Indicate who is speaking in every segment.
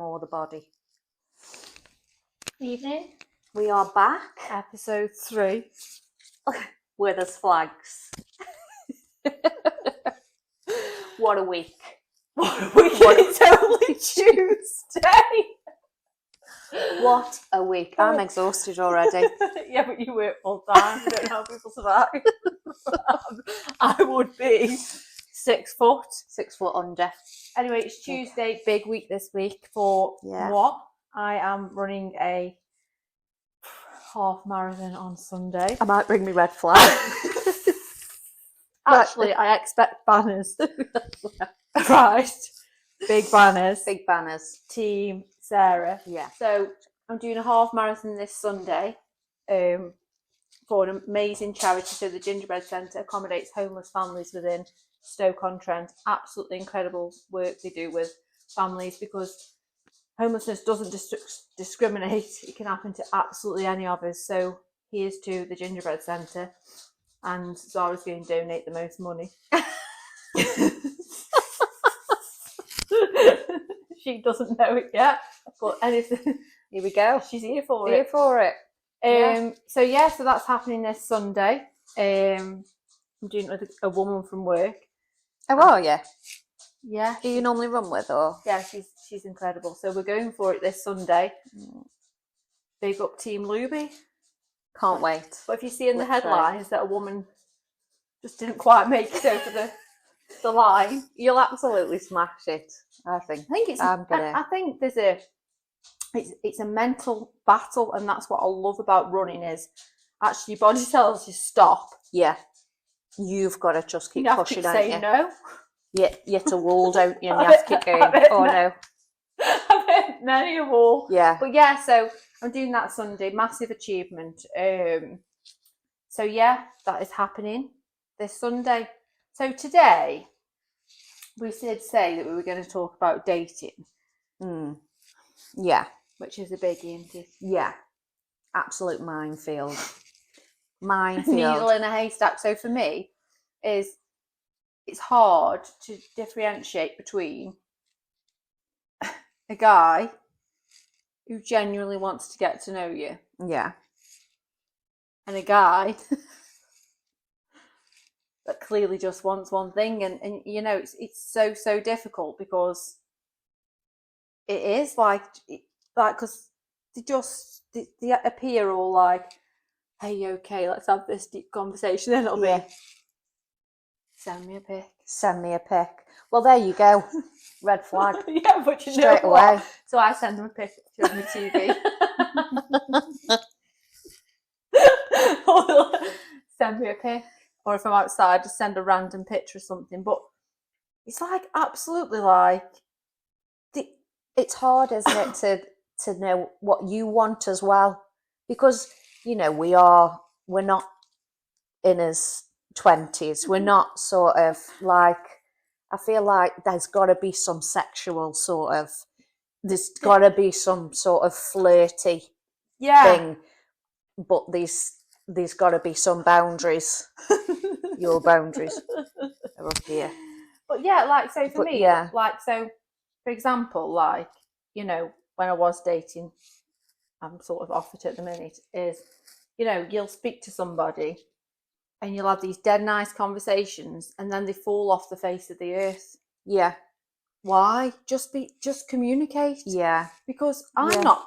Speaker 1: more the body.
Speaker 2: Evening.
Speaker 1: We are back
Speaker 2: Episode 3.
Speaker 1: with us flags. What a week.
Speaker 2: What a week. It's only Tuesday.
Speaker 1: What a week. I'm exhausted already.
Speaker 2: Yeah, but you work full time. You don't know how people survive. I would be 6 foot.
Speaker 1: 6 foot under.
Speaker 2: Anyway, it's Tuesday, big week this week for what? I am running a half marathon on Sunday.
Speaker 1: I might bring me red flag.
Speaker 2: Actually, I expect banners. Right. Big banners.
Speaker 1: Big banners.
Speaker 2: Team Zara.
Speaker 1: Yeah.
Speaker 2: So I'm doing a half marathon this Sunday for an amazing charity. So the Gingerbread Centre accommodates homeless families within Stoke-on-Trent. Absolutely incredible work they do with families, because homelessness doesn't discriminate. It can happen to absolutely any of us. So here's to the Gingerbread Centre, and Zara's going to donate the most money. She doesn't know it yet, but anything.
Speaker 1: Here we go.
Speaker 2: She's here for it.
Speaker 1: Here for it.
Speaker 2: So that's happening this Sunday. I'm doing it with a woman from work.
Speaker 1: Oh, are you?
Speaker 2: Yeah.
Speaker 1: Do you normally run with, or?
Speaker 2: Yeah, she's incredible. So we're going for it this Sunday. Big up Team Luby.
Speaker 1: Can't wait.
Speaker 2: But if you see in the headlines that a woman just didn't quite make it over the line,
Speaker 1: you'll absolutely smash it. I think
Speaker 2: it's. I think it's a mental battle, and that's what I love about running. Is actually your body tells you stop.
Speaker 1: Yeah, you've got to just keep pushing, don't you?
Speaker 2: No.
Speaker 1: Yeah, you hit a wall, don't you? And you have to keep going. Oh no.
Speaker 2: I've hit many a wall.
Speaker 1: Yeah.
Speaker 2: But yeah, so I'm doing that Sunday. Massive achievement. So yeah, that is happening this Sunday. So today, we did say that we were going to talk about dating.
Speaker 1: Yeah.
Speaker 2: Which is a biggie, isn't it?
Speaker 1: Yeah. Absolute minefield.
Speaker 2: Needle in a haystack. So for me, it's hard to differentiate between a guy who genuinely wants to get to know you.
Speaker 1: Yeah.
Speaker 2: And a guy that clearly just wants one thing. And you know, it's so difficult, because it is because they appear all like, hey, okay, let's have this deep conversation. Then it'll be, send me a pic.
Speaker 1: Well, there you go. Red flag.
Speaker 2: Yeah, but you
Speaker 1: straight
Speaker 2: know
Speaker 1: away.
Speaker 2: What? So I send them a picture of my TV. Send me a pic. Or if I'm outside, just send a random picture or something. But it's like absolutely like...
Speaker 1: It's hard, isn't it, to know what you want as well. Because, you know, we're not in his 20s. We're not sort of like... I feel like there's got to be some sexual sort of... There's got to be some sort of flirty thing. But there's got to be some boundaries. Your boundaries are up here.
Speaker 2: But yeah, like, so for me, like, so, for example, like, you know, when I was dating, I'm sort of off it at the minute, is, you know, you'll speak to somebody and you'll have these dead nice conversations, and then they fall off the face of the earth.
Speaker 1: Yeah.
Speaker 2: Why? Just communicate.
Speaker 1: Yeah.
Speaker 2: Because I'm not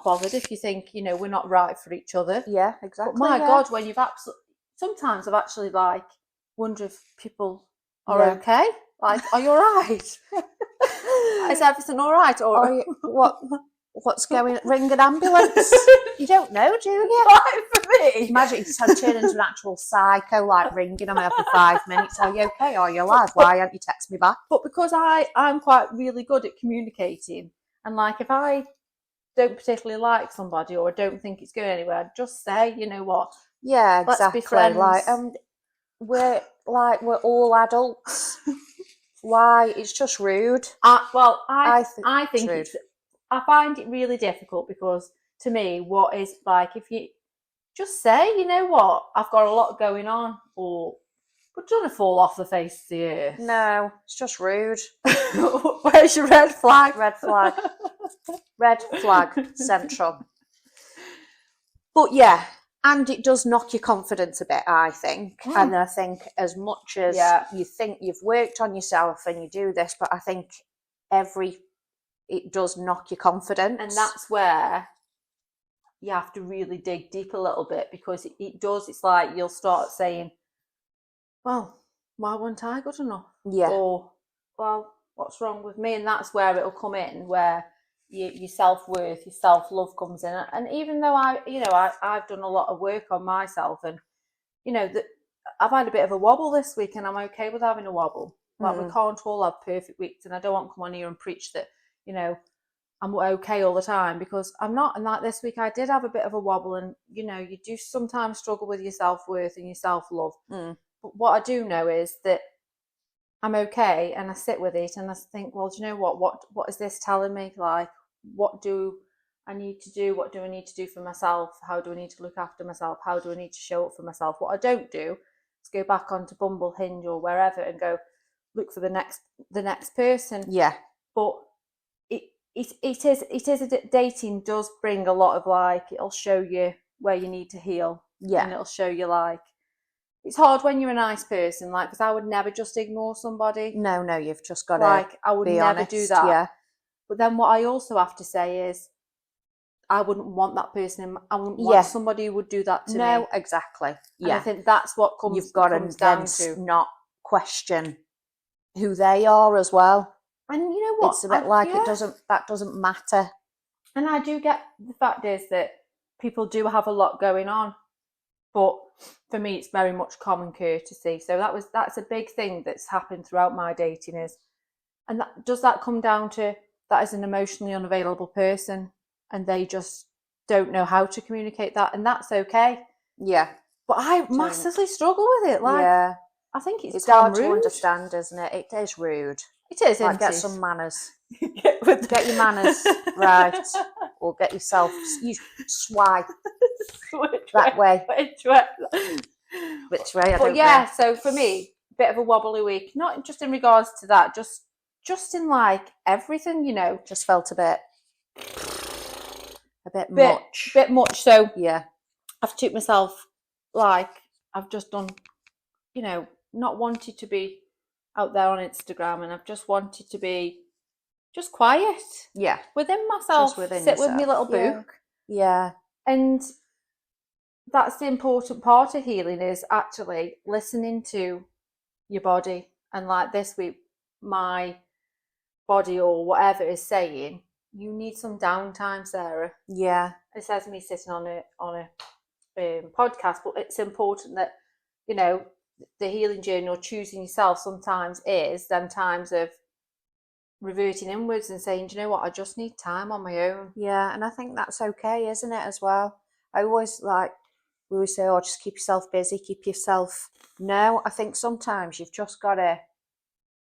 Speaker 2: bothered if you think, you know, we're not right for each other.
Speaker 1: Yeah, exactly.
Speaker 2: But my God, when you've sometimes I've actually like wonder if people are okay. Like, are you all right? Is everything all right? Or
Speaker 1: what's going on? Ring an ambulance? You don't know, do you?
Speaker 2: Like for me.
Speaker 1: Imagine you turn into an actual psycho, like ringing them every 5 minutes. Are you okay? Are you alive? Why haven't you texted me back?
Speaker 2: But because I'm quite really good at communicating, and like if I don't particularly like somebody or don't think it's going anywhere, I'd just say, you know what?
Speaker 1: Yeah,
Speaker 2: exactly.
Speaker 1: Let's be friends. We're all adults. Why? It's just rude.
Speaker 2: I think I find it really difficult, because to me, what is like, if you just say, you know what, I've got a lot going on, but don't fall off the face of the earth.
Speaker 1: No, it's just rude.
Speaker 2: Where's your red flag?
Speaker 1: Red flag. Red flag central. But yeah, and it does knock your confidence a bit, I think. And I think as much as you think you've worked on yourself and you do this, but I think it does knock your confidence.
Speaker 2: And that's where you have to really dig deep a little bit, because it does. It's like you'll start saying, well, why wasn't I good enough?
Speaker 1: Yeah.
Speaker 2: Or, well, what's wrong with me? And that's where it'll come in, where your self-worth, your self-love comes in. And even though I've done a lot of work on myself, and I've had a bit of a wobble this week, and I'm okay with having a wobble. Like, we can't all have perfect weeks, and I don't want to come on here and preach that I'm okay all the time, because I'm not. And like this week, I did have a bit of a wobble, and you do sometimes struggle with your self-worth and your self-love. But what I do know is that I'm okay, and I sit with it, and I think, well, do you know what is this telling me? Like, what do I need to do? What do I need to do for myself? How do I need to look after myself? How do I need to show up for myself? What I don't do is go back onto Bumble, Hinge, or wherever and go look for the next person.
Speaker 1: Yeah.
Speaker 2: But dating does bring a lot of, like, it'll show you where you need to heal.
Speaker 1: Yeah.
Speaker 2: And it'll show you, like, it's hard when you're a nice person, like, because I would never just ignore somebody.
Speaker 1: No, you've just got to
Speaker 2: like, I would
Speaker 1: be
Speaker 2: never
Speaker 1: honest,
Speaker 2: do that.
Speaker 1: Yeah.
Speaker 2: But then what I also have to say is, I wouldn't want that person. I wouldn't want somebody who would do that to me.
Speaker 1: No, exactly.
Speaker 2: And I think that's what
Speaker 1: you've got
Speaker 2: comes
Speaker 1: to
Speaker 2: down to
Speaker 1: not question who they are as well.
Speaker 2: And you know what?
Speaker 1: It's a bit that doesn't matter.
Speaker 2: And I do get, the fact is that people do have a lot going on, but for me, it's very much common courtesy. So that's a big thing that's happened throughout my dating does that come down to that is an emotionally unavailable person, and they just don't know how to communicate that, and that's okay.
Speaker 1: Yeah.
Speaker 2: But I massively struggle with it. Like, I think it's
Speaker 1: hard
Speaker 2: rude
Speaker 1: to understand, isn't it? It is rude.
Speaker 2: It is,
Speaker 1: like, get some manners. Get your manners right, or get yourself. You swipe that way. Which way?
Speaker 2: But yeah, so for me, bit of a wobbly week. Not just in regards to that, just in, like, everything.
Speaker 1: Just felt a bit much.
Speaker 2: Bit much. So
Speaker 1: yeah,
Speaker 2: I've took myself, like, I've just done, not wanted to be out there on Instagram, and I've just wanted to be just quiet.
Speaker 1: Yeah.
Speaker 2: Within myself. Sit yourself. With my little book.
Speaker 1: Yeah.
Speaker 2: And that's the important part of healing, is actually listening to your body. And like this week, my body or whatever is saying, you need some downtime, Sarah.
Speaker 1: Yeah.
Speaker 2: It says me sitting on a podcast, but it's important that, the healing journey, or choosing yourself, sometimes is them times of reverting inwards and saying, do you know what, I just need time on my own.
Speaker 1: Yeah, and I think that's okay, isn't it, as well? We always say, oh, just keep yourself busy, keep yourself. No, I think sometimes you've just got to,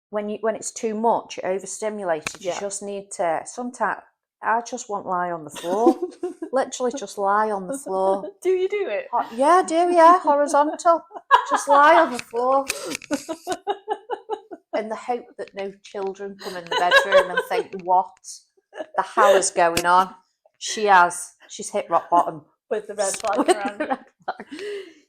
Speaker 1: when it's too much, you're overstimulated, you just need to, sometimes I just won't lie on the floor. Literally just lie on the floor.
Speaker 2: Do you do it?
Speaker 1: Yeah, I do, yeah, horizontal. Just lie on the floor. In the hope that no children come in the bedroom and think, what the hell is going on? She's hit rock bottom.
Speaker 2: With the red flag around.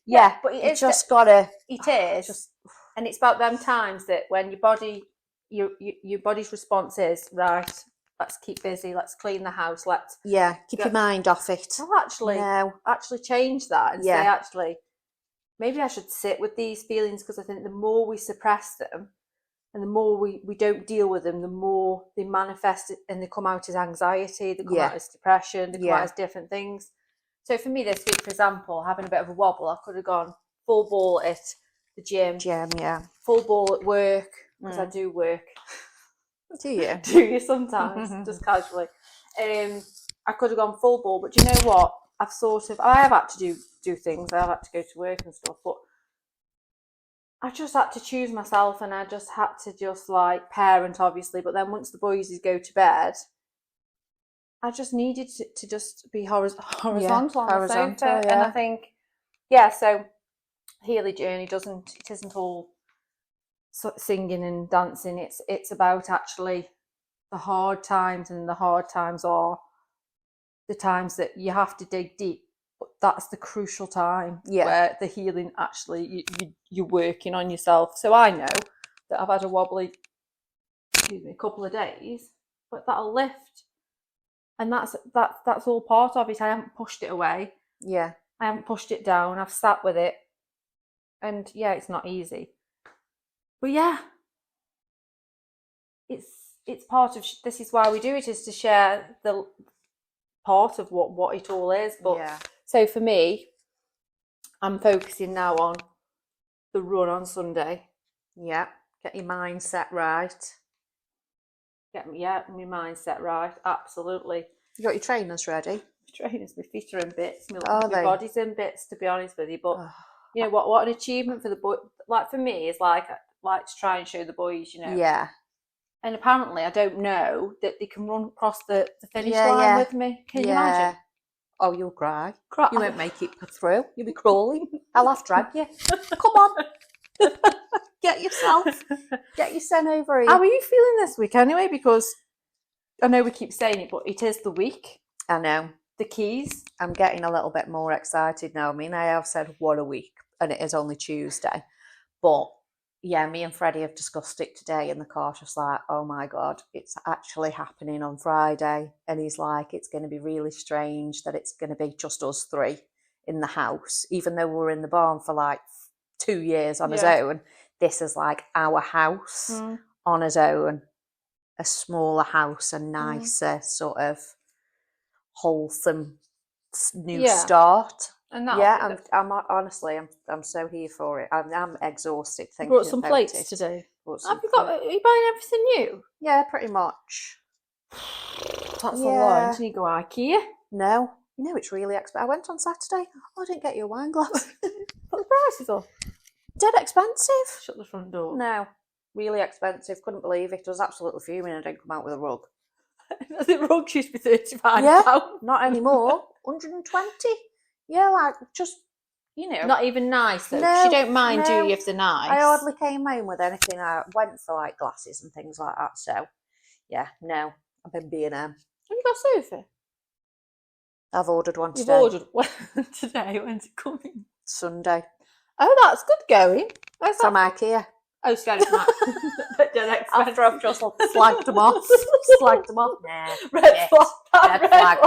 Speaker 1: Yeah,
Speaker 2: but it's
Speaker 1: just gotta.
Speaker 2: It is, and it's about them times that when your body, your body's response is, right, let's keep busy, let's clean the house, let's
Speaker 1: keep your mind off it.
Speaker 2: Well, actually change that and say, actually, maybe I should sit with these feelings, because I think the more we suppress them, and the more we don't deal with them, the more they manifest and they come out as anxiety, they come out as depression, they come out as different things. So for me this week, for example, having a bit of a wobble, I could have gone full ball at the gym. Full ball at work, because I do work.
Speaker 1: Do you?
Speaker 2: Do you sometimes, just casually. I could have gone full ball, but do you know what? I have had to do things. I have had to go to work and stuff, but I just had to choose myself, and I just had to like parent, obviously. But then once the boys go to bed, I just needed to just be horizontal on the sofa. And I think, so healing journey isn't all singing and dancing. It's about actually the hard times, and the hard times are the times that you have to dig deep. But that's the crucial time where the healing actually you're working on yourself. So I know that I've had a wobbly, couple of days, but that'll lift, and that's all part of it. I haven't pushed it away.
Speaker 1: Yeah,
Speaker 2: I haven't pushed it down. I've sat with it, and yeah, it's not easy. But yeah, it's part of. This is why we do it, is to share the part of what it all is. But so for me, I'm focusing now on the run on Sunday.
Speaker 1: Yeah, get your mindset right.
Speaker 2: Get my mindset right. Absolutely.
Speaker 1: You got your trainers ready?
Speaker 2: Trainers, my feet are in bits. My body's in bits, to be honest with you. But you know what an achievement for the boy. Like for me, is like to try and show the boys, you know.
Speaker 1: Yeah.
Speaker 2: And apparently, I don't know that they can run across the finish line with me. Can you imagine?
Speaker 1: Oh, you'll cry. You won't make it through. You'll be crawling. I'll have to drag you. Come on. Get your son over here.
Speaker 2: How are you feeling this week anyway? Because I know we keep saying it, but it is the week.
Speaker 1: I know.
Speaker 2: The keys.
Speaker 1: I'm getting a little bit more excited now. I mean, I have said what a week, and it is only Tuesday. But yeah, me and Freddie have discussed it today in the car, just like, oh my God, it's actually happening on Friday. And he's like, it's going to be really strange that it's going to be just us three in the house, even though we were in the barn for like 2 years on his own. This is like our house on his own, a smaller house, a nicer sort of wholesome new start.
Speaker 2: And
Speaker 1: I'm honestly, I'm so here for it. I'm exhausted thinking
Speaker 2: brought some
Speaker 1: about
Speaker 2: plates
Speaker 1: it.
Speaker 2: today. Are you buying everything new?
Speaker 1: Yeah, pretty much.
Speaker 2: That's a lot. Didn't you go IKEA?
Speaker 1: No. You know, it's really expensive. I went on Saturday. Oh, I didn't get you a wine glass.
Speaker 2: What the prices are?
Speaker 1: Dead expensive.
Speaker 2: Shut the front door.
Speaker 1: No. Really expensive. Couldn't believe it. I was absolutely fuming. I didn't come out with a rug.
Speaker 2: The rug used to be £35.
Speaker 1: Yeah, not anymore. 120. Yeah, like just, you know.
Speaker 2: Not even nice though.
Speaker 1: No,
Speaker 2: you don't mind, do you, if they're nice?
Speaker 1: I hardly came home with anything. I went for like glasses and things like that. So, yeah, no. I've been B&M.
Speaker 2: Have you got a sofa?
Speaker 1: I've ordered one today.
Speaker 2: You've ordered one today. When's it coming?
Speaker 1: Sunday.
Speaker 2: Oh, that's good going.
Speaker 1: Where's from IKEA.
Speaker 2: Oh, sorry.
Speaker 1: After I've just slagged them off. Nah.
Speaker 2: Red flag.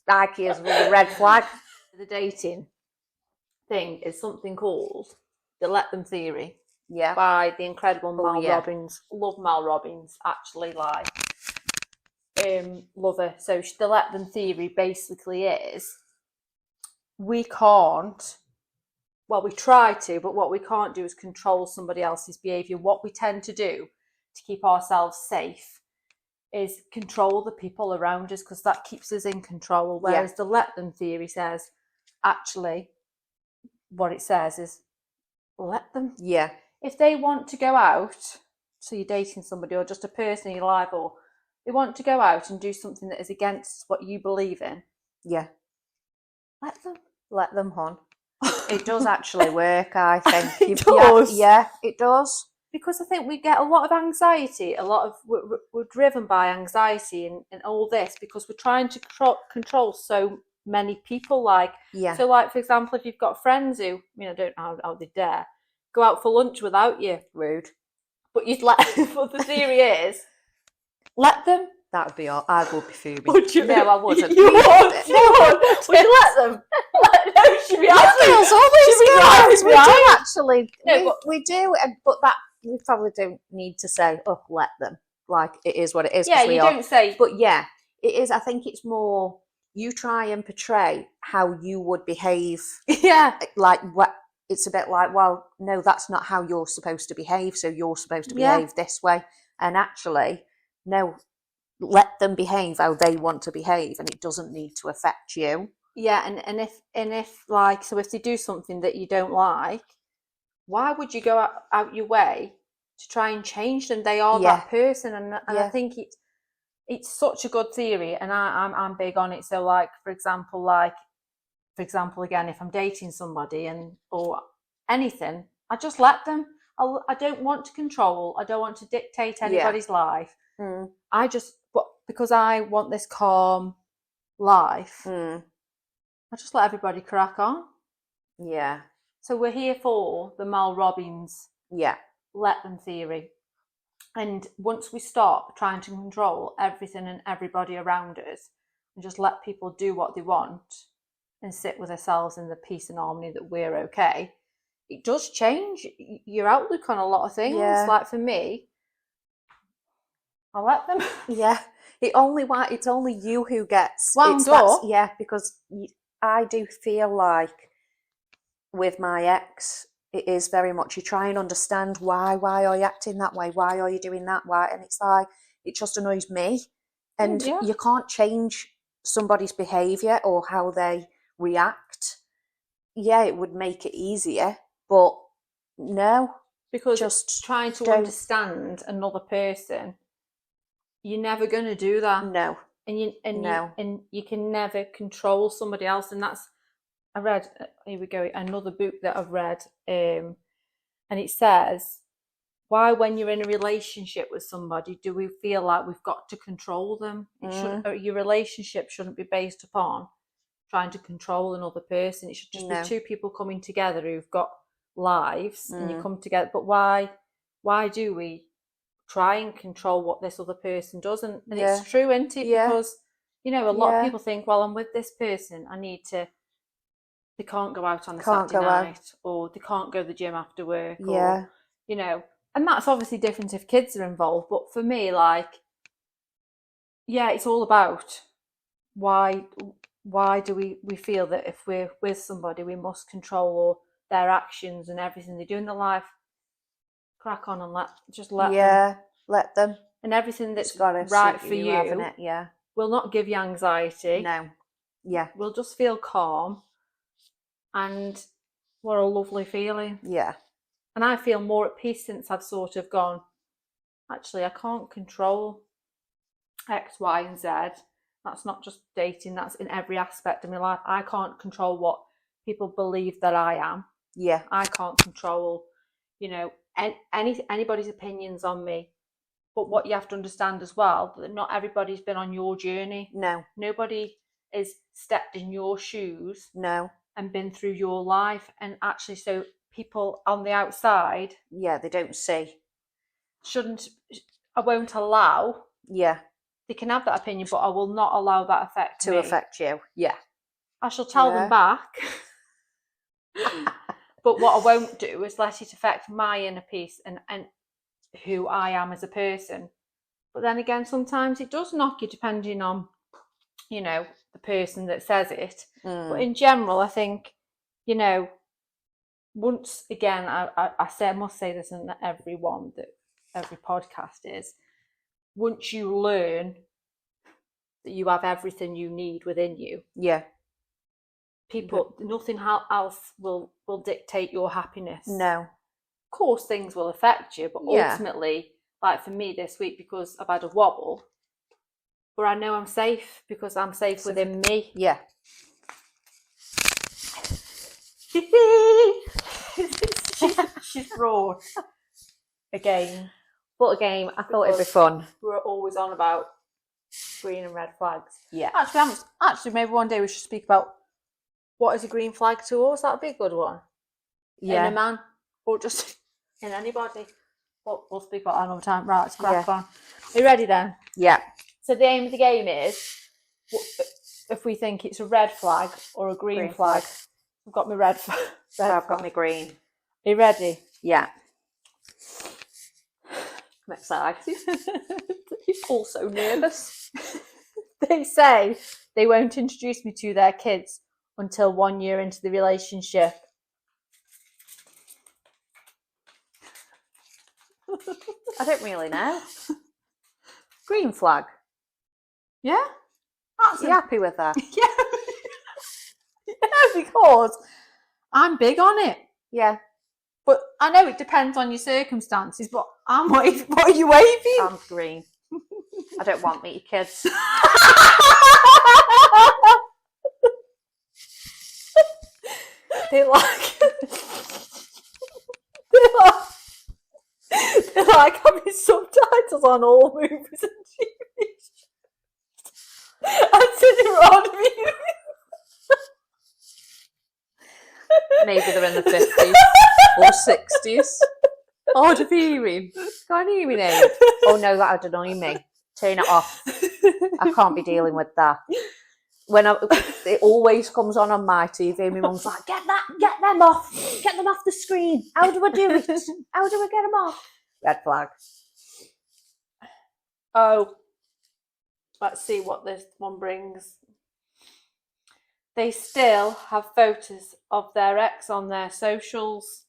Speaker 1: IKEA's really red flag.
Speaker 2: The dating thing is something called the Let Them Theory.
Speaker 1: Yeah.
Speaker 2: By the incredible Mal Robbins. Love Mal Robbins, actually, like. Love her. So the Let Them Theory basically is we can't. Well, we try to, but what we can't do is control somebody else's behaviour. What we tend to do to keep ourselves safe is control the people around us, because that keeps us in control. Whereas the Let Them Theory says, actually, what it says is, let them.
Speaker 1: Yeah.
Speaker 2: If they want to go out, so you're dating somebody or just a person in your life, or they want to go out and do something that is against what you believe in.
Speaker 1: Yeah.
Speaker 2: Let them.
Speaker 1: Let them, hon. It does actually work, I think.
Speaker 2: It does.
Speaker 1: Yeah, it does.
Speaker 2: Because I think we get a lot of anxiety, we're driven by anxiety and all this, because we're trying to control so many people. So like, for example, if you've got friends who, I don't know how they dare go out for lunch without you.
Speaker 1: Rude.
Speaker 2: But you'd let, but the theory is, let them.
Speaker 1: That would be all. I would be fuming.
Speaker 2: Would you?
Speaker 1: No, I wouldn't.
Speaker 2: You would. Would you let them? No, she'd be
Speaker 1: always guys. We do actually.
Speaker 2: No,
Speaker 1: we do, but that we probably don't need to say, oh, let them. Like, it is what it is.
Speaker 2: Yeah, you don't say.
Speaker 1: But yeah, it is. I think it's more you try and portray how you would behave.
Speaker 2: Yeah.
Speaker 1: Like what. It's a bit like, well, no, that's not how you're supposed to behave. So you're supposed to behave this way. And actually, no, let them behave how they want to behave, and it doesn't need to affect you.
Speaker 2: Yeah, and if like, so if they do something that you don't like, why would you go out your way to try and change them? They are that person, and I think it's such a good theory, and I'm big on it. So like, for example, again, if I'm dating somebody or anything, I just let them. I don't want to control. I don't want to dictate anybody's life. But because I want this calm life,
Speaker 1: Mm.
Speaker 2: I just let everybody crack on.
Speaker 1: Yeah.
Speaker 2: So we're here for the Mal Robbins
Speaker 1: Yeah.
Speaker 2: let them theory. And once we stop trying to control everything and everybody around us and just let people do what they want and sit with ourselves in the peace and harmony that we're okay, it does change your outlook on a lot of things.
Speaker 1: Yeah.
Speaker 2: Like for me, I let them.
Speaker 1: Yeah. It's only you who gets
Speaker 2: Wound up.
Speaker 1: Yeah, because I do feel like with my ex, it is very much you try and understand why are you acting that way, why are you doing that, why, and it's like it just annoys me, and you can't change somebody's behaviour or how they react. Yeah, it would make it easier, but no,
Speaker 2: because
Speaker 1: just
Speaker 2: trying to understand another person, you're never going to do that.
Speaker 1: No.
Speaker 2: And you can never control somebody else. And that's, I read, here we go, another book that I've read, and it says, why when you're in a relationship with somebody do we feel like we've got to control them? Your relationship shouldn't be based upon trying to control another person. It should just be two people coming together who've got lives and you come together. But why do we try and control what this other person does? And it's true, isn't it? Because a lot of people think, well, I'm with this person, they can't go out on a Saturday night, or they can't go to the gym after work, or and that's obviously different if kids are involved. But for me, it's all about why do we feel that if we're with somebody we must control their actions and everything they do in their life. Crack on and let them.
Speaker 1: Let them.
Speaker 2: And everything that's right for you will not give you anxiety.
Speaker 1: No. Yeah.
Speaker 2: We'll just feel calm. And what a lovely feeling.
Speaker 1: Yeah.
Speaker 2: And I feel more at peace since I've sort of gone, actually, I can't control X, Y, and Z. That's not just dating, that's in every aspect of my life. I can't control what people believe that I am.
Speaker 1: Yeah.
Speaker 2: I can't control, anybody's opinions on me. But what you have to understand as well, that not everybody's been on your journey.
Speaker 1: No.
Speaker 2: Nobody has stepped in your shoes.
Speaker 1: No.
Speaker 2: And been through your life. And actually, so people on the outside,
Speaker 1: they don't see.
Speaker 2: I won't allow.
Speaker 1: Yeah.
Speaker 2: They can have that opinion, but I will not allow that
Speaker 1: affect you.
Speaker 2: Yeah. I shall tell them back. But what I won't do is let it affect my inner peace and who I am as a person. But then again, sometimes it does knock you depending on, the person that says it. But in general, I think, once again, I must say this in every podcast is, once you learn that you have everything you need within you, nothing else will dictate your happiness.
Speaker 1: No.
Speaker 2: Of course, things will affect you, but ultimately, like for me this week, because I've had a wobble, but I know I'm safe because I'm safe within me.
Speaker 1: Yeah.
Speaker 2: She's raw again.
Speaker 1: But again, I thought it'd be fun.
Speaker 2: We're always on about green and red flags.
Speaker 1: Yeah.
Speaker 2: Actually, maybe one day we should speak about what is a green flag to us. That'd be a good one.
Speaker 1: Yeah.
Speaker 2: In a man, or just in anybody. But we'll speak about that another time. Right, let's crack on. Are you ready then?
Speaker 1: Yeah.
Speaker 2: So the aim of the game is, if we think it's a red flag or a green flag. I've got my red flag.
Speaker 1: I've got my green.
Speaker 2: Are you ready?
Speaker 1: Yeah.
Speaker 2: I'm excited. You're also nervous. They say they won't introduce me to their kids until 1 year into the relationship.
Speaker 1: I don't really know. Green flag.
Speaker 2: Yeah?
Speaker 1: You happy with that?
Speaker 2: Yeah, because I'm big on it.
Speaker 1: Yeah.
Speaker 2: But I know it depends on your circumstances, but I'm waving. What are you waving?
Speaker 1: I'm green. I don't want me kids.
Speaker 2: They're like like having subtitles on all movies and TV shows. And sitting around me.
Speaker 1: Maybe they're in the 50s or 60s. Hard of hearing. Got an hearing aid? Oh no, that would annoy me. Turn it off. I can't be dealing with that. It always comes on my TV. My mum's like, get them off the screen. How do I do it? How do I get them off? Red flag.
Speaker 2: Oh, let's see what this one brings. They still have photos of their ex on their socials.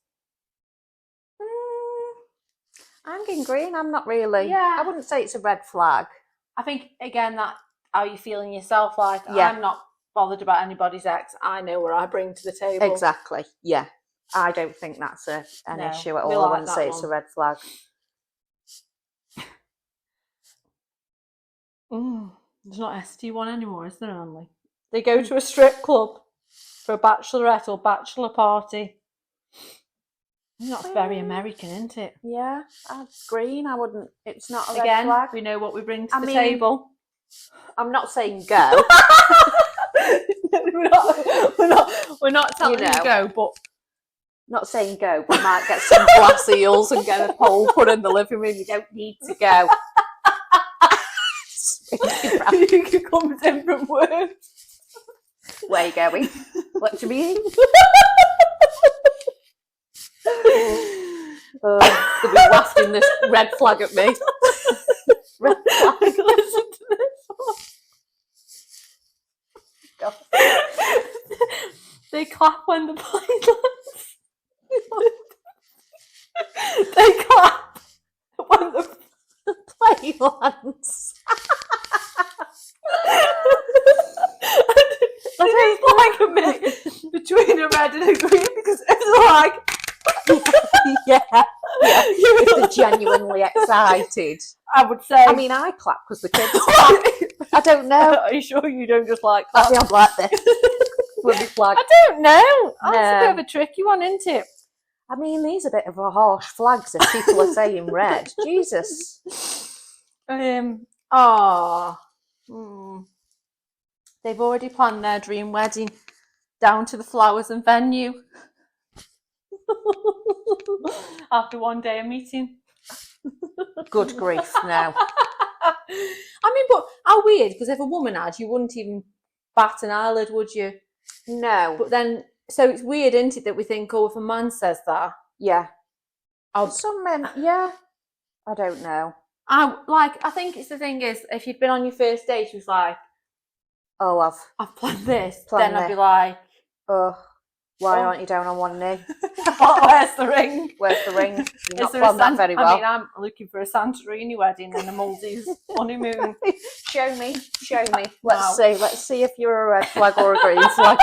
Speaker 1: I'm getting green. I'm not really.
Speaker 2: Yeah.
Speaker 1: I wouldn't say it's a red flag.
Speaker 2: I think, again, that how you feeling yourself. Like,
Speaker 1: Yeah.
Speaker 2: I'm not bothered about anybody's ex. I know what I bring to the table.
Speaker 1: Exactly. Yeah. I don't think that's an
Speaker 2: No,
Speaker 1: issue at
Speaker 2: we
Speaker 1: all.
Speaker 2: like
Speaker 1: I wouldn't
Speaker 2: that
Speaker 1: say it's a
Speaker 2: one.
Speaker 1: red flag.
Speaker 2: There's not ST1 anymore, is there, Anley? They go to a strip club for a bachelorette or bachelor party. That's very American, isn't it?
Speaker 1: Yeah. Green. I wouldn't. It's not a red
Speaker 2: Again,
Speaker 1: flag.
Speaker 2: we know what we bring to the
Speaker 1: mean,
Speaker 2: table.
Speaker 1: I'm not saying go.
Speaker 2: we're not telling you go, but
Speaker 1: Not saying go, but might get some glass eels and get a pole put in the living room. You don't need to go.
Speaker 2: you can come in from work.
Speaker 1: Where are you going? What do you mean? They'll be laughing this red flag at me. Red flag.
Speaker 2: Listen to this one. They clap when the plane lands. They clap when the
Speaker 1: Plane lands.
Speaker 2: It's like a minute between a red and a green because it's like
Speaker 1: yeah. If they're genuinely excited.
Speaker 2: I would say.
Speaker 1: I mean, I clap because the kids clap. I don't know.
Speaker 2: Are you sure you don't just like clap?
Speaker 1: I'm like this. With me flag.
Speaker 2: I don't know. That's a bit of a tricky one, isn't it?
Speaker 1: I mean, these are a bit of a harsh flags if people are saying red. Jesus.
Speaker 2: They've already planned their dream wedding down to the flowers and venue. After one day of meeting.
Speaker 1: Good grief, no.
Speaker 2: I mean, but how weird, because if a woman had, you wouldn't even bat an eyelid, would you?
Speaker 1: No.
Speaker 2: But then, so it's weird, isn't it, that we think, oh, if a man says that.
Speaker 1: Yeah. Some men, yeah. I don't know.
Speaker 2: I think it's the thing is, if you'd been on your first date, she was like,
Speaker 1: oh,
Speaker 2: I've planned this,
Speaker 1: Planned
Speaker 2: then I'd
Speaker 1: this.
Speaker 2: be like,
Speaker 1: why aren't you down on one knee?
Speaker 2: where's the ring?
Speaker 1: Where's the ring? You've not
Speaker 2: Is there
Speaker 1: planned that very well.
Speaker 2: I mean, I'm looking for a Santorini wedding and a Maldives honeymoon.
Speaker 1: Show me. Let's see if you're a red flag or a green flag.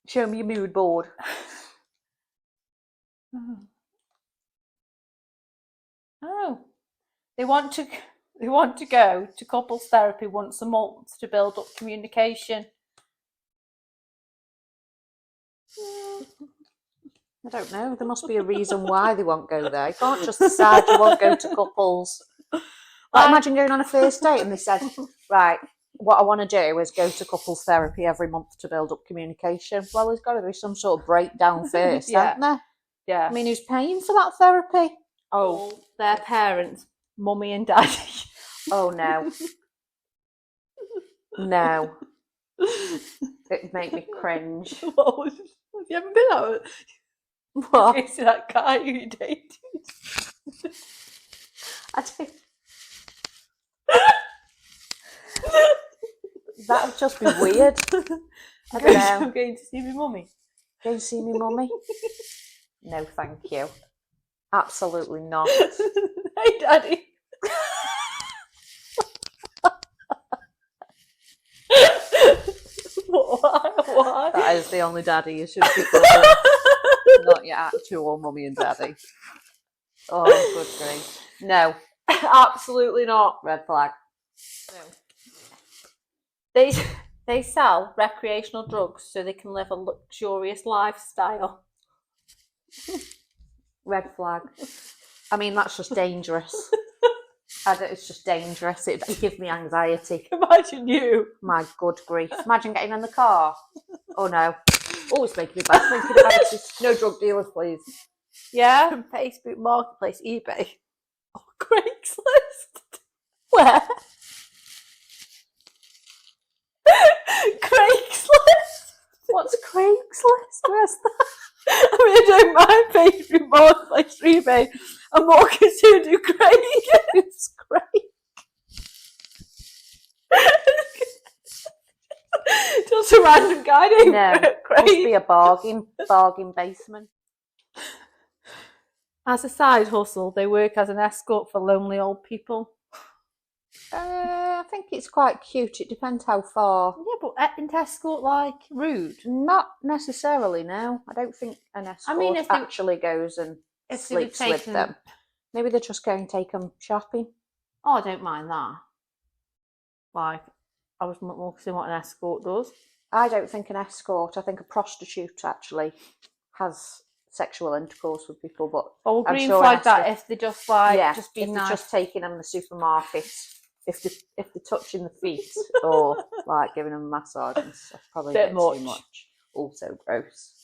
Speaker 1: Show me your mood board.
Speaker 2: Oh, they want to go to couples therapy once a month to build up communication.
Speaker 1: I don't know. There must be a reason why they won't go there. You can't just decide you won't go to couples. Like, imagine going on a first date and they said, right, what I want to do is go to couples therapy every month to build up communication. Well, there's got to be some sort of breakdown first, hasn't there?
Speaker 2: Yeah.
Speaker 1: I mean, who's paying for that therapy?
Speaker 2: Oh, their parents, mummy and daddy.
Speaker 1: Oh, no. No. It'd make me cringe.
Speaker 2: Have you ever been out?
Speaker 1: What?
Speaker 2: You see that guy who you dated?
Speaker 1: I don't... That would just be weird. I don't know.
Speaker 2: I'm going to see my mummy.
Speaker 1: Go see me, mummy? No, thank you. Absolutely not.
Speaker 2: Hey, daddy. Why?
Speaker 1: That is the only daddy you should be calling. Not your actual mummy and daddy. Oh, good grief. No.
Speaker 2: Absolutely not.
Speaker 1: Red flag.
Speaker 2: No. They sell recreational drugs so they can live a luxurious lifestyle.
Speaker 1: red flag. I mean, that's just dangerous. It's just dangerous. It gives me anxiety.
Speaker 2: Imagine you.
Speaker 1: My good grief. Imagine getting in the car. Oh no. Always making me bad thinking about it. No drug dealers, please.
Speaker 2: Yeah. Facebook Marketplace, eBay. Oh, Craigslist. Where? Craigslist.
Speaker 1: What's Craigslist? Where's that?
Speaker 2: I mean, I don't mind Facebook Marketplace or eBay. I'm more concerned with Craig.
Speaker 1: It's great.
Speaker 2: Just a random guy named
Speaker 1: No,
Speaker 2: Craig.
Speaker 1: must be a bargain basement.
Speaker 2: As a side hustle, they work as an escort for lonely old people.
Speaker 1: I think it's quite cute. It depends how far.
Speaker 2: Yeah, but isn't escort like rude?
Speaker 1: Not necessarily, no. I don't think an escort
Speaker 2: if they-
Speaker 1: actually goes and
Speaker 2: if they were
Speaker 1: sleeps with
Speaker 2: taking-
Speaker 1: them. Maybe they're just going to take them shopping.
Speaker 2: Oh, I don't mind that. Like, I was more concerned what an escort does.
Speaker 1: I don't think an escort. I think a prostitute actually has sexual intercourse with people, but
Speaker 2: Or
Speaker 1: I'm
Speaker 2: green
Speaker 1: sure
Speaker 2: flag
Speaker 1: an
Speaker 2: that
Speaker 1: escort-
Speaker 2: if they just like
Speaker 1: yeah,
Speaker 2: just be
Speaker 1: if
Speaker 2: nice.
Speaker 1: they're just taking them in the supermarket, if they're touching the feet or like giving them a massage and stuff, probably
Speaker 2: Bit
Speaker 1: a bit
Speaker 2: much.
Speaker 1: too much. Also gross.